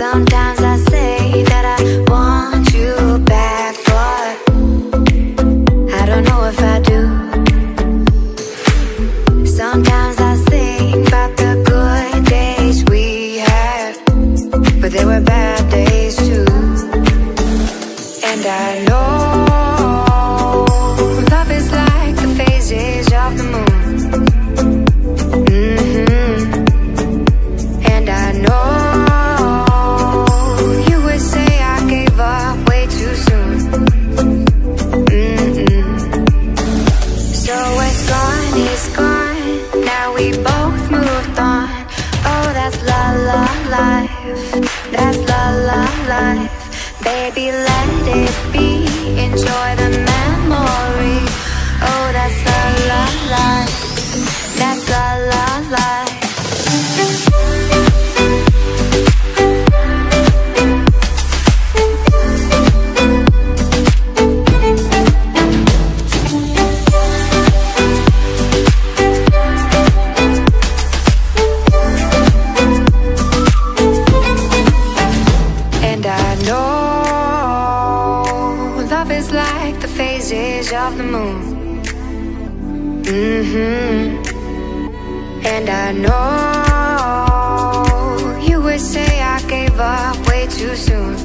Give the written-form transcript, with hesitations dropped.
Sometimes I say that I want you back, but I don't know if I do. Sometimes I think about the good days we had, but there were bad days too. And I know love is like the phases of the moon. And I know you would say I gave up way too soon. So it's gone, now we both moved on. Oh, that's la la life, that's la la life. Baby, let it be, enjoy the memory. Oh, that's la la life, that's la la life. And I know love is like the phases of the moon. And I know you would say I gave up way too soon.